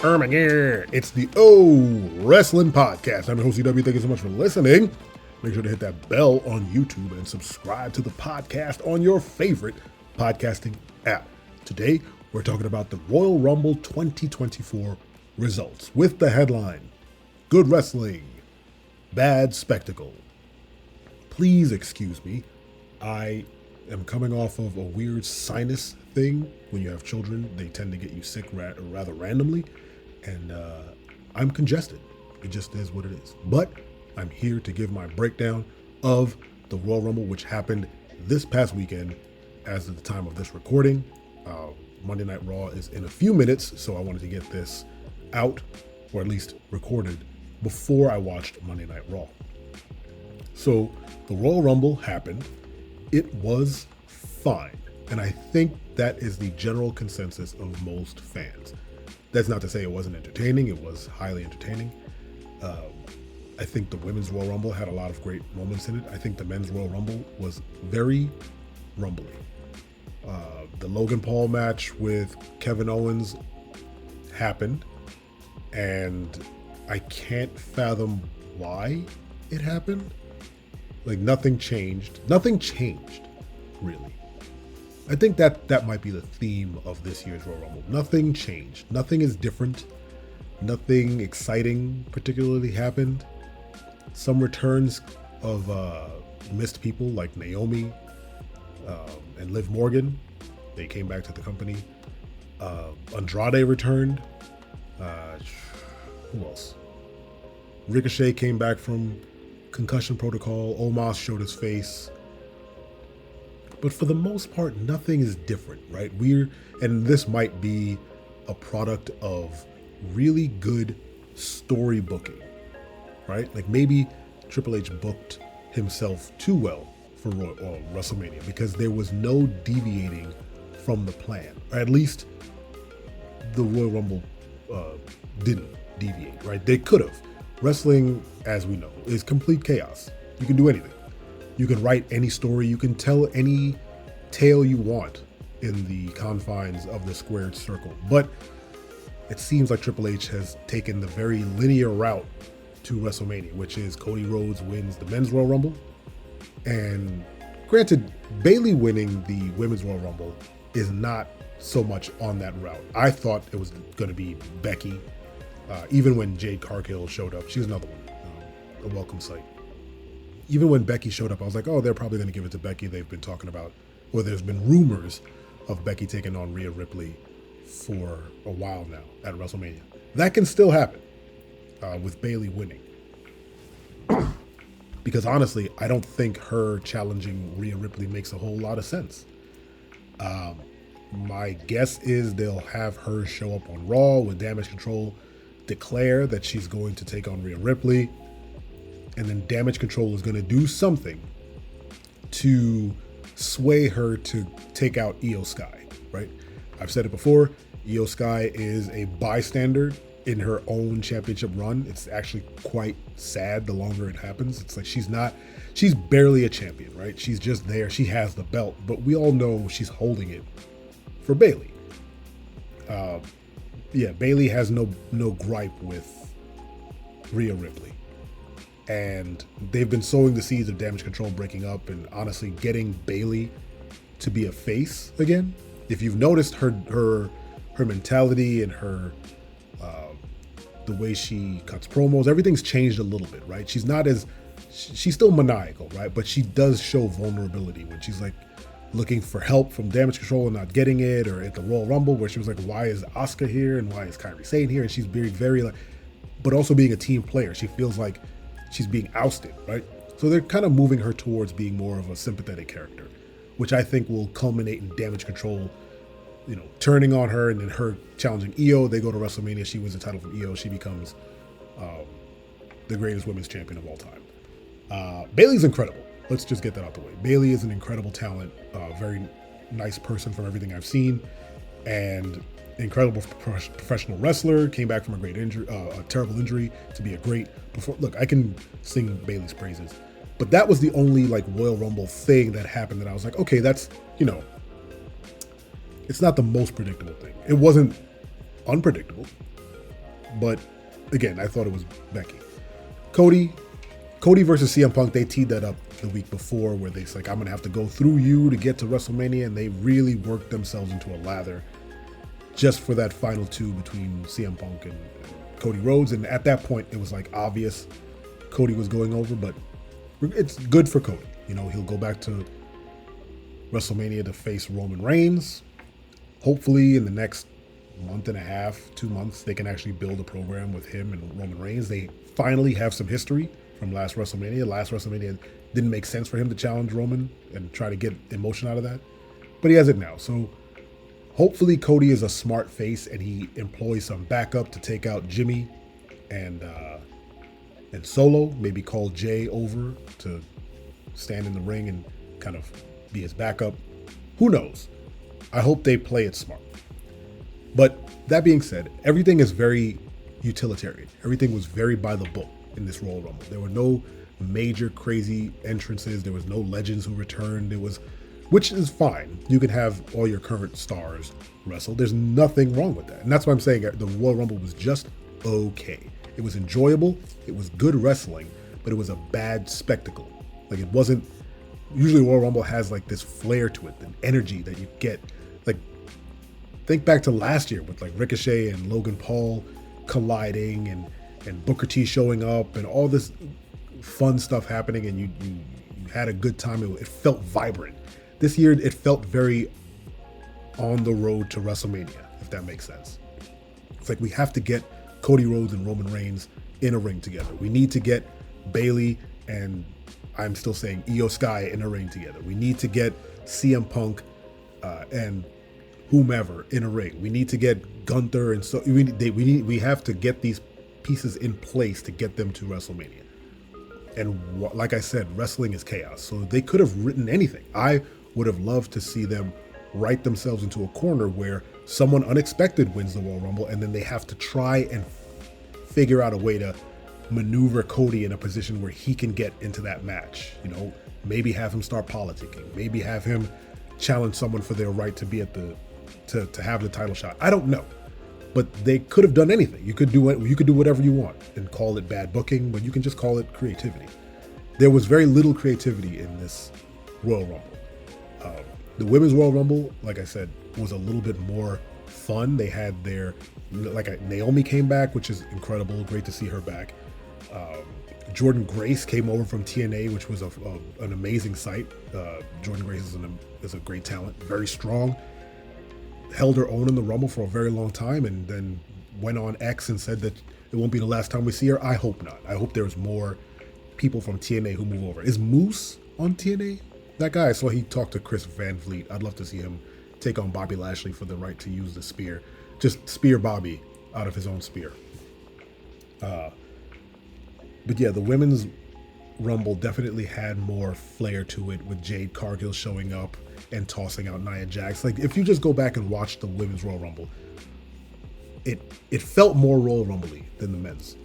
It's the O Wrestling Podcast. I'm your host, CW. Thank you so much for listening. Make sure to hit that bell on YouTube and subscribe to the podcast on your favorite podcasting app. Today, we're talking about the Royal Rumble 2024 results with the headline, Good Wrestling, Bad Spectacle. Please excuse me. I am coming off of a weird sinus thing. When you have children, they tend to get you sick rather randomly. And I'm congested. It just is what it is. But I'm here to give my breakdown of the Royal Rumble, which happened this past weekend as of the time of this recording. Monday Night Raw is in a few minutes, so I wanted to get this out, or at least recorded, before I watched Monday Night Raw. So the Royal Rumble happened. It was fine. And I think that is the general consensus of most fans. That's not to say it wasn't entertaining. It was highly entertaining. I think the Women's Royal Rumble had a lot of great moments in it. I think the Men's Royal Rumble was very rumbly. The Logan Paul match with Kevin Owens happened, and I can't fathom why it happened. Like, nothing changed. Nothing changed, really. I think that might be the theme of this year's Royal Rumble. Nothing changed. Nothing is different. Nothing exciting particularly happened. Some returns of missed people like Naomi and Liv Morgan. They came back to the company. Andrade returned. Who else? Ricochet came back from concussion protocol. Omos showed his face. But for the most part, nothing is different, right? And this might be a product of really good story booking, right? Like maybe Triple H booked himself too well for WrestleMania because there was no deviating from the plan, or at least the Royal Rumble didn't deviate, right? They could have. Wrestling, as we know, is complete chaos. You can do anything. You can write any story. You can tell any tale you want in the confines of the squared circle. But it seems like Triple H has taken the very linear route to WrestleMania, which is Cody Rhodes wins the Men's Royal Rumble. And granted, Bayley winning the Women's Royal Rumble is not so much on that route. I thought it was going to be Becky. Even when Jade Cargill showed up, she was another one, a welcome sight. Even when Becky showed up, I was like, oh, they're probably going to give it to Becky. They've been talking about, or there's been rumors of Becky taking on Rhea Ripley for a while now at WrestleMania. That can still happen with Bayley winning. Because honestly, I don't think her challenging Rhea Ripley makes a whole lot of sense. My guess is they'll have her show up on Raw with Damage Control, declare that she's going to take on Rhea Ripley, and then Damage Control is going to do something to sway her to take out Io Sky, right? I've said it before, Io Sky is a bystander in her own championship run. It's actually quite sad the longer it happens. It's like she's barely a champion, right? She's just there. She has the belt, but we all know she's holding it for Bayley. Bayley has no gripe with Rhea Ripley. And they've been sowing the seeds of Damage Control breaking up and honestly getting Bayley to be a face again. If you've noticed her mentality and her the way she cuts promos, everything's changed a little bit, right? She's still maniacal, right? But she does show vulnerability when she's like looking for help from Damage Control and not getting it, or at the Royal Rumble where she was like, why is Asuka here and why is Kairi Sane here? And she's being very like, but also being a team player. She feels like she's being ousted, right? So they're kind of moving her towards being more of a sympathetic character, which I think will culminate in Damage Control, turning on her and then her challenging Io. They go to WrestleMania. She wins the title from Io. She becomes the greatest women's champion of all time. Bayley's incredible. Let's just get that out the way. Bayley is an incredible talent, very nice person from everything I've seen, and incredible professional wrestler. Came back from a great injury, a terrible injury, to be a great performer. Look, I can sing Bayley's praises, but that was the only Royal Rumble thing that happened that I was like, okay, that's it's not the most predictable thing. It wasn't unpredictable. But again, I thought it was Becky. Cody versus CM Punk, they teed that up the week before where they're like, I'm going to have to go through you to get to WrestleMania. And they really worked themselves into a lather just for that final two between CM Punk and Cody Rhodes. And at that point, it was like obvious Cody was going over, but it's good for Cody. You know, he'll go back to WrestleMania to face Roman Reigns. Hopefully in the next month and a half, 2 months, they can actually build a program with him and Roman Reigns. They finally have some history from last WrestleMania. Last WrestleMania didn't make sense for him to challenge Roman and try to get emotion out of that, but he has it now. So hopefully Cody is a smart face and he employs some backup to take out Jimmy and Solo. Maybe call Jay over to stand in the ring and kind of be his backup. Who knows? I hope they play it smart. But that being said, everything is very utilitarian. Everything was very by the book in this Royal Rumble. There were no major crazy entrances. There was no legends who returned. Which is fine. You can have all your current stars wrestle. There's nothing wrong with that. And that's why I'm saying the Royal Rumble was just okay. It was enjoyable. It was good wrestling, but it was a bad spectacle. Like it wasn't, usually Royal Rumble has like this flair to it, an energy that you get. Like think back to last year with like Ricochet and Logan Paul colliding and Booker T showing up and all this fun stuff happening, and you had a good time. It felt vibrant. This year it felt very on the road to WrestleMania, if that makes sense. It's like we have to get Cody Rhodes and Roman Reigns in a ring together. We need to get Bayley and I'm still saying Io Sky in a ring together. We need to get CM Punk and whomever in a ring. We need to get Gunther, and so we have to get these pieces in place to get them to WrestleMania. And like I said, wrestling is chaos. So they could have written anything. I would have loved to see them write themselves into a corner where someone unexpected wins the Royal Rumble, and then they have to try and figure out a way to maneuver Cody in a position where he can get into that match. You know, maybe have him start politicking. Maybe have him challenge someone for their right to be at to have the title shot. I don't know. But they could have done anything. You could do whatever you want and call it bad booking, but you can just call it creativity. There was very little creativity in this Royal Rumble. The Women's Royal Rumble, like I said, was a little bit more fun. They had Naomi came back, which is incredible. Great to see her back. Jordynne Grace came over from TNA, which was an amazing sight. Jordynne Grace is a great talent, very strong. Held her own in the Rumble for a very long time, and then went on X and said that it won't be the last time we see her. I hope not. I hope there's more people from TNA who move over. Is Moose on TNA? That guy, I saw he talked to Chris Van Vliet. I'd love to see him take on Bobby Lashley for the right to use the spear. Just spear Bobby out of his own spear. But yeah, the Women's Rumble definitely had more flair to it, with Jade Cargill showing up and tossing out Nia Jax. Like, if you just go back and watch the Women's Royal Rumble, it felt more Royal Rumble-y than the men's.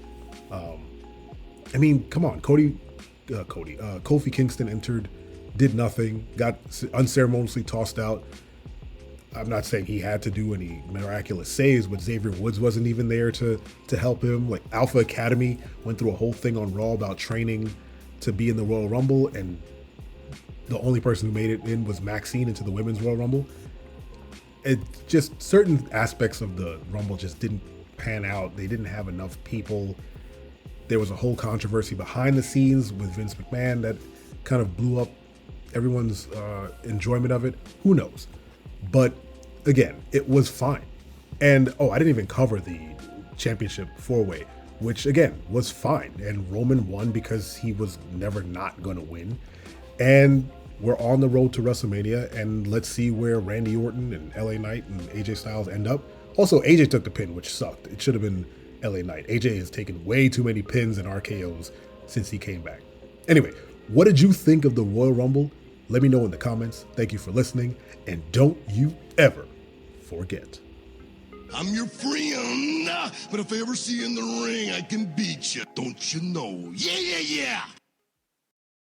I mean, come on, Kofi Kingston entered, did nothing, got unceremoniously tossed out. I'm not saying he had to do any miraculous saves, but Xavier Woods wasn't even there to help him. Like, Alpha Academy went through a whole thing on Raw about training to be in the Royal Rumble, and the only person who made it in was Maxine into the Women's Royal Rumble. It just, certain aspects of the Rumble just didn't pan out. They didn't have enough people. There was a whole controversy behind the scenes with Vince McMahon that kind of blew up everyone's enjoyment of it. Who knows? But again, it was fine. And I didn't even cover the championship 4-way, which again was fine. And Roman won because he was never not going to win. And we're on the road to WrestleMania, and let's see where Randy Orton and LA Knight and AJ Styles end up. Also, AJ took the pin, which sucked. It should have been LA Knight. AJ has taken way too many pins and RKOs since he came back. Anyway, what did you think of the Royal Rumble? Let me know in the comments. Thank you for listening, and don't you ever forget. I'm your friend, but if I ever see you in the ring, I can beat you. Don't you know? Yeah, yeah, yeah.